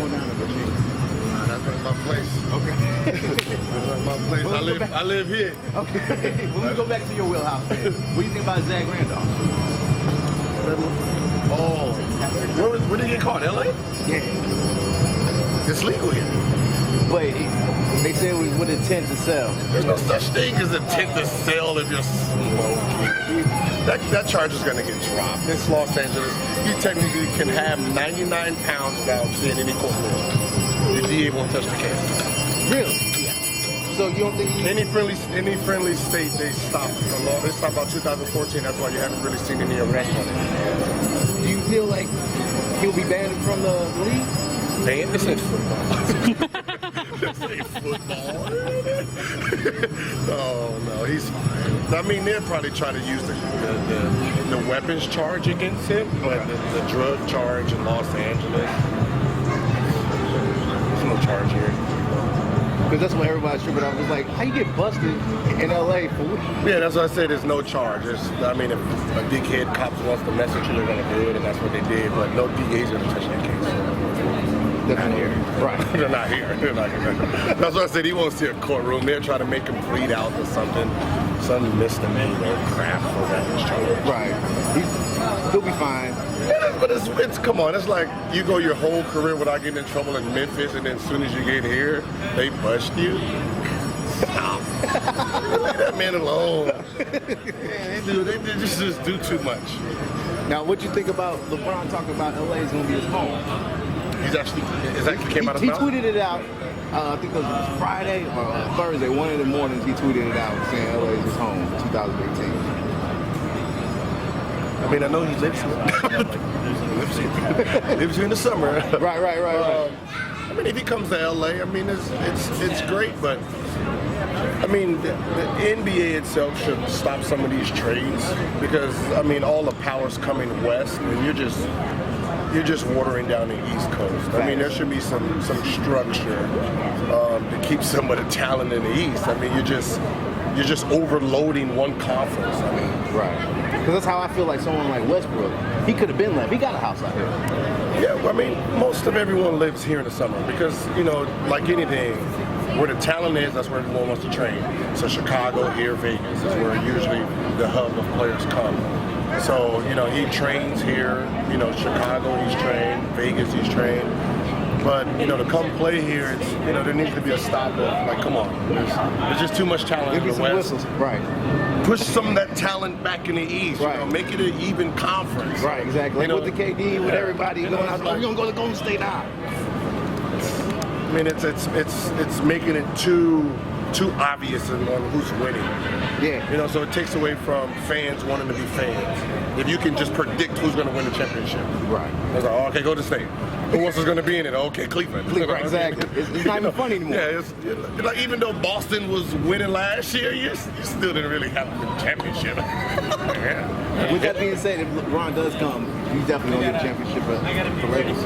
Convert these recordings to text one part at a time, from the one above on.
going down to Virginia? That's my place. Okay. That's my place. I live here. Okay. When we go back to your wheelhouse, man, what do you think about Zack Randolph? Oh, where did he get caught? LA? Yeah. It's legal here. But they said it was with intent to sell. There's no such thing as intent to sell if you're smoking. That charge is going to get dropped. It's Los Angeles. You technically can have 99 pounds without seeing any courtroom. The DA won't touch the case. Really? Yeah. So you don't think any friendly state they stop the law? They stopped about 2014. That's why you haven't really seen any arrests on it. Do you feel like he'll be banned from the league? Banned? This ain't football. This ain't football. Oh no, he's fine. I mean, they'll probably try to use the weapons charge against him, but the drug charge in Los Angeles. No charge here. Because that's what everybody's tripping off. It's like, how you get busted in LA for what? Yeah, that's what I said. There's no charge. I mean, if a dickhead cops wants to message you, they're going to do it, and that's what they did. But no DA's going to touch that case. They're not here. Right. They're not here. They're not here. That's what I said. He won't see a courtroom. They'll try to make him plead out to something, some misdemeanor crap for that charge. Right. He'll be fine. Yeah, but it's come on. It's like you go your whole career without getting in trouble in Memphis, and then as soon as you get here, they bust you. Stop. Leave that man alone. Man, they just do too much. Now, what do you think about LeBron talking about LA is going to be his home? He's actually, came out of his mouth? He tweeted it out, I think it was Friday or Thursday, one of the mornings he tweeted it out saying LA is his home, 2018. I mean, I know he lives here. lives here in the summer. Right. I mean, if he comes to LA, I mean, it's great, but I mean, the NBA itself should stop some of these trades because I mean, all the power's coming west, and you're just watering down the East Coast. I mean, there should be some structure to keep some of the talent in the East. I mean, you're just overloading one conference. I mean, right. Because that's how I feel like someone like Westbrook. He could have been left. He got a house out here. Yeah, I mean, most of everyone lives here in the summer because, you know, like anything, where the talent is, that's where everyone wants to train. So Chicago, here, Vegas is where usually the hub of players come. So, you know, he trains here, you know, Chicago he's trained, Vegas he's trained. But, you know, to come play here, it's, you know, there needs to be a stop of, like, come on. There's just too much talent in the West. Whistles. Right. Push some of that talent back in the East. Right. You know, make it an even conference. Right, exactly. Like with the KD, with everybody going out, we're going to go to Golden State now. I mean, it's making it too obvious on who's winning. Yeah. You know, so it takes away from fans wanting to be fans. If you can just predict who's going to win the championship. Right. It's like, oh, okay, go to State. Who else is going to be in it? Okay, Cleveland. Right, exactly. It's not even fun anymore. Yeah, it's like even though Boston was winning last year, you still didn't really have the championship. Yeah. With that being said, if LeBron does come, he's definitely going to get a championship for Lakers.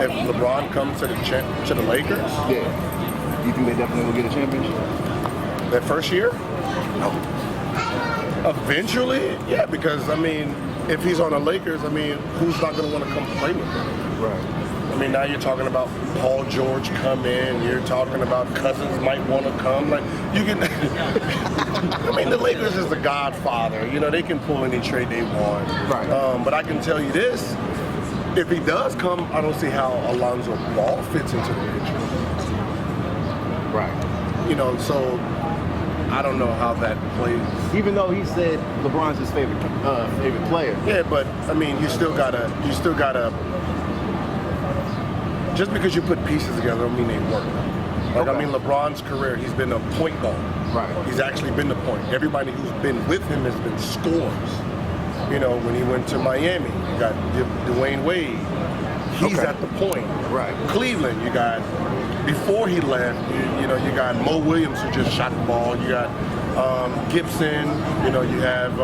If LeBron comes to the Lakers? Yeah. You think they definitely will get a championship? That first year? No. Eventually, yeah, because, I mean, if he's on the Lakers, I mean, who's not going to want to come play with him? Right. I mean, now you're talking about Paul George come in, you're talking about Cousins might want to come. Like, you can, I mean, the Lakers is the godfather. You know, they can pull any trade they want. Right. But I can tell you this, if he does come, I don't see how Alonzo Ball fits into the picture. Right. You know, so I don't know how that plays. Even though he said LeBron's his favorite player. Yeah, but I mean, you still gotta. Just because you put pieces together, don't mean they work. Like, I mean, LeBron's career, he's been a point guard. Right. He's actually been the point. Everybody who's been with him has been scorers. You know, when he went to Miami, you got Dwayne Wade. He's at the point. Right. Cleveland, you got, before he left, you know, you got Mo Williams who just shot the ball. You got Gibson, you know, you have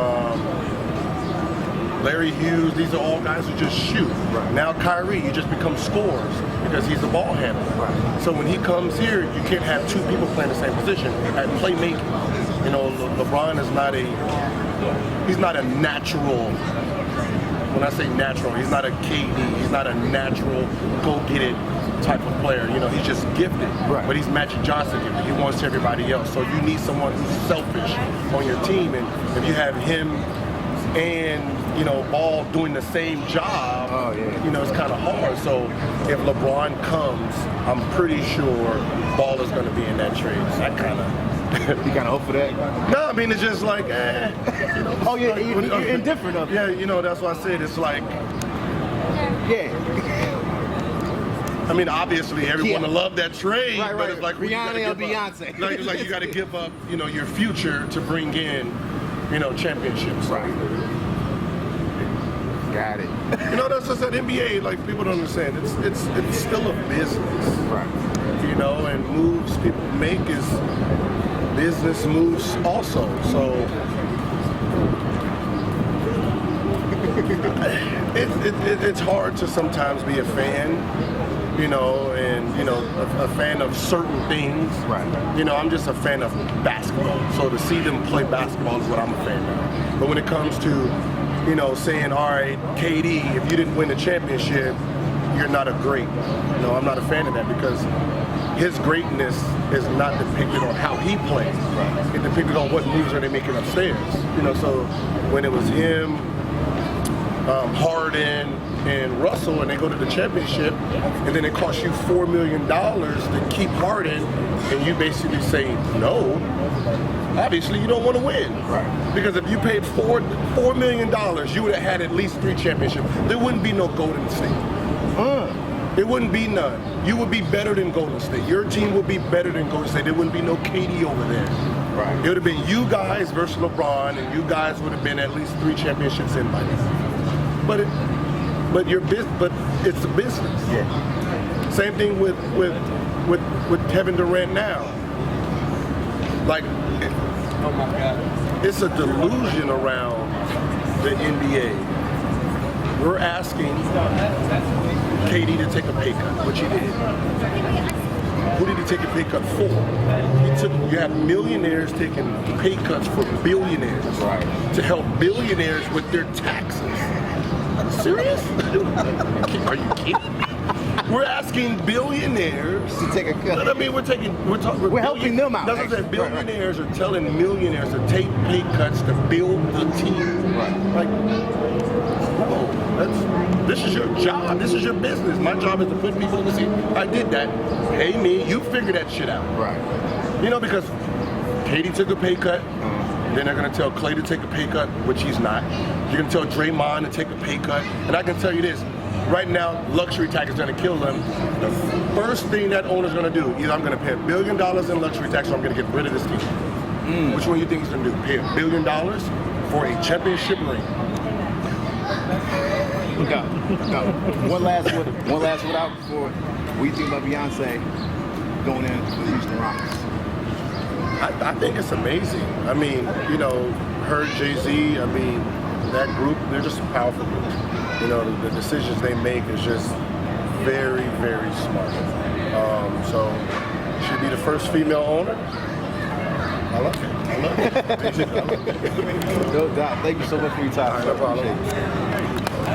Larry Hughes. These are all guys who just shoot. Right. Now Kyrie, you just become scorers because he's the ball handler. Right. So when he comes here, you can't have two people playing the same position at playmaking. You know, LeBron is not a natural when I say natural, he's not a KD. He's not a natural go-get-it type of player. You know, he's just gifted. Right. But he's Magic Johnson gifted. He wants everybody else. So you need someone who's selfish on your team. And if you have him and, you know, Ball doing the same job, you know, it's kind of hard. So if LeBron comes, I'm pretty sure Ball is going to be in that trade. That kind of... You kind of hope for that? No, I mean, it's just like, you know. Oh, yeah, you're indifferent of it. Yeah, you know, that's why I said it's like... Yeah. I mean, obviously, everyone will love that trade, right. But it's like... Rihanna or Beyonce. Like you got to give up, you know, your future to bring in, you know, championships. Right. Got it. You know, that's just that NBA, like, people don't understand. It's still a business. Right. You know, and moves people make is business moves also. So it's hard to sometimes be a fan, you know, and you know, a fan of certain things. Right. You know, I'm just a fan of basketball. So to see them play basketball is what I'm a fan of. But when it comes to, you know, saying, all right, KD, if you didn't win the championship, you're not a great. No, I'm not a fan of that because his greatness is not depicted on how he plays. Right. It's depicted on what moves are they making upstairs. You know, so when it was him, Harden, and Russell, and they go to the championship, and then it costs you $4 million to keep Harden, and you basically say no. Obviously, you don't want to win. Right. Because if you paid $4 million, you would have had at least 3 championships. There wouldn't be no Golden State. There wouldn't be none. You would be better than Golden State. Your team would be better than Golden State. There wouldn't be no KD over there. Right. It would have been you guys versus LeBron, and you guys would have been at least 3 championships in by now. But it's a business. Yeah. Same thing with Kevin Durant now. Like, Oh my God. it's a delusion around the NBA. We're asking KD to take a pay cut, which he did. Who did he take a pay cut for? You have millionaires taking pay cuts for billionaires, Right. to help billionaires with their taxes. Serious? Are you kidding? We're asking billionaires To take a cut. I mean, we're helping them out, That's what I'm saying. actually. Billionaires are telling millionaires to take pay cuts to build the team. Right. Like, whoa, this is your job. This is your business. My job is to put people in the seat. I did that. Pay me. You figure that shit out. Right. You know, because Katie took a pay cut. Then they're going to tell Clay to take a pay cut, which he's not. You're going to tell Draymond to take a pay cut. And I can tell you this. Right now, luxury tax is going to kill them. The first thing that owner's going to do, either I'm going to pay $1 billion in luxury tax or I'm going to get rid of this team. Which one do you think he's going to do? Pay $1 billion for a championship ring? No. One last one out before. What do you think about Beyonce going in with the Houston Rockets? I think it's amazing. I mean, you know, her, Jay-Z, I mean, that group, they're just a powerful group. You know, the decisions they make is just very, very smart. So, she'll be the first female owner. I love it. I love it. No doubt. Thank you so much for your time. No problem.